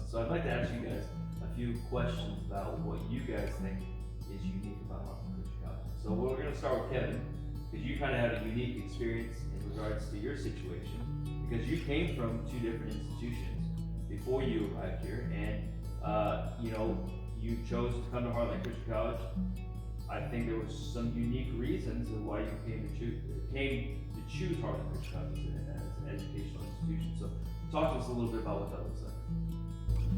So I'd like to ask you guys a few questions about what you guys think is unique about Heartland Christian College. So we're going to start with Kevin, because you kind of had a unique experience in regards to your situation, because you came from two different institutions before you arrived here, and you chose to come to Heartland Christian College. I think there was some unique reasons of why you came to choose Heartland Christian College as an educational institution. So talk to us a little bit about what that looks like.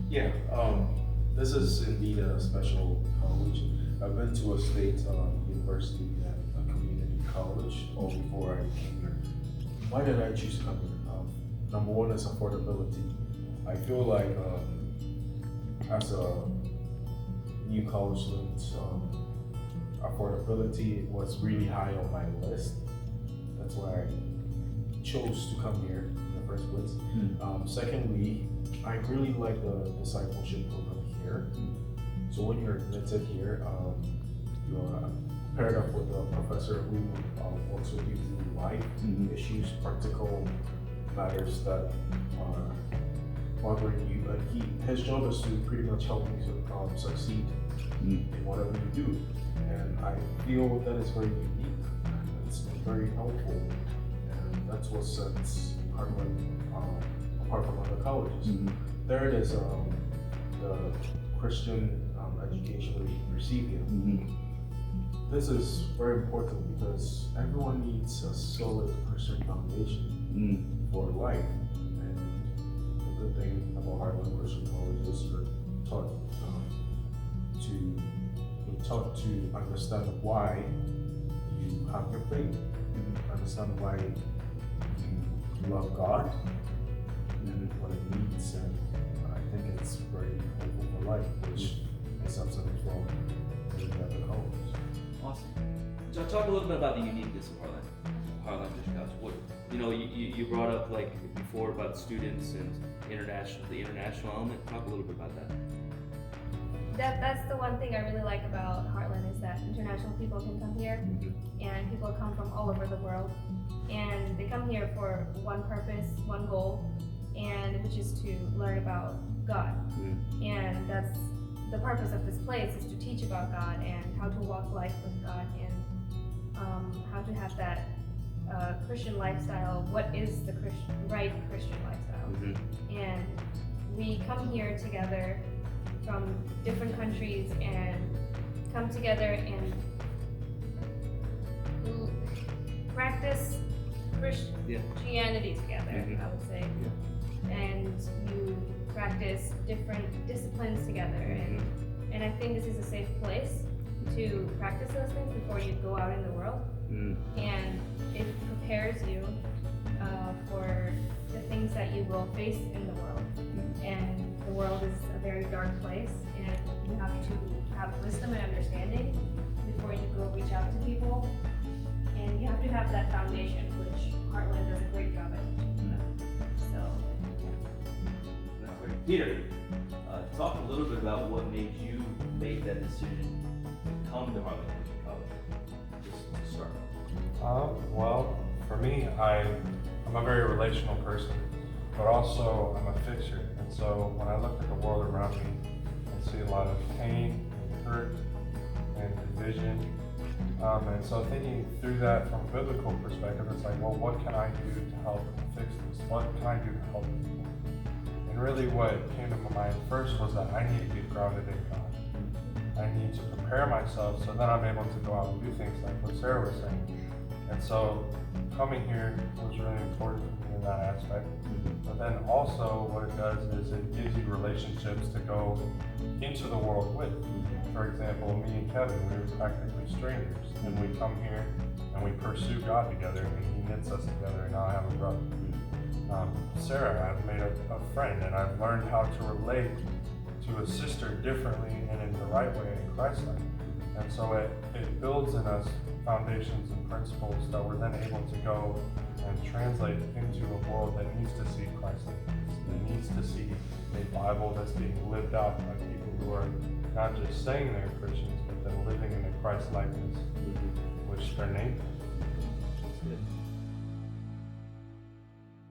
Yeah, this is indeed a special college. I've been to a state university and a community college before I came here. Why did I choose to come here? Number one is affordability. I feel like as a new college student, affordability was really high on my list. That's why I chose to come here in the first place. Secondly, I really like the discipleship program here. So when you're admitted here, you're paired up with a professor who also gives you life issues, practical matters that are bothering you. But his job is to pretty much help you to succeed in whatever you do. And I feel that is very unique and it's very helpful. And that's what sets Heartland apart from other colleges. Third is the Christian education we receive here. This is very important because everyone needs a solid Christian foundation for life. And the good thing about Heartland Christian College is you're taught to understand why you have your faith, understand why you love God and what it means, and I think it's very helpful for life, which is something as well in the other colleges. Awesome. So talk a little bit about the uniqueness of Heartland Christian College. What you brought up like before about students and the international element. Talk a little bit about that. That's the one thing I really like about Heartland is that international people can come here, and people come from all over the world, and they come here for one purpose, one goal, and which is to learn about God. And that's the purpose of this place, is to teach about God and how to walk life with God, and how to have that Christian lifestyle. What is the right Christian lifestyle? And we come here together from different countries and come together and practice Christianity together, I would say. And you practice different disciplines together, and I think this is a safe place to practice those things before you go out in the world. And it prepares you for the things that you will face in the world. And the world is a very dark place, and you have to have wisdom and understanding before you go reach out to people. And you have to have that foundation, which Heartland does a great job at teaching that. So, Peter, talk a little bit about what made you make that decision to come to Heartland Christian College, just to start. Well, for me, I'm a very relational person, but also I'm a fixer. And so when I look at the world around me, I see a lot of pain and hurt and division. And so thinking through that from a biblical perspective, it's like, well, what can I do to help fix this? What can I do to help people? And really what came to my mind first was that I need to get grounded in God. I need to prepare myself so then I'm able to go out and do things like what Sarah was saying. And so coming here was really important for me in that aspect. But then also what it does is it gives you relationships to go into the world with. For example, me and Kevin, we were practically strangers, and we come here and we pursue God together, and He knits us together, and now I have a brother. Sarah, I've made a friend, and I've learned how to relate to a sister differently and in the right way in Christ-like. And so it builds in us foundations and principles that we're then able to go and translate into a world that needs to see Christ-likeness, that needs to see a Bible that's being lived out by people who are not just saying they're Christians, but then living in a Christ-likeness, which they're named. That's good.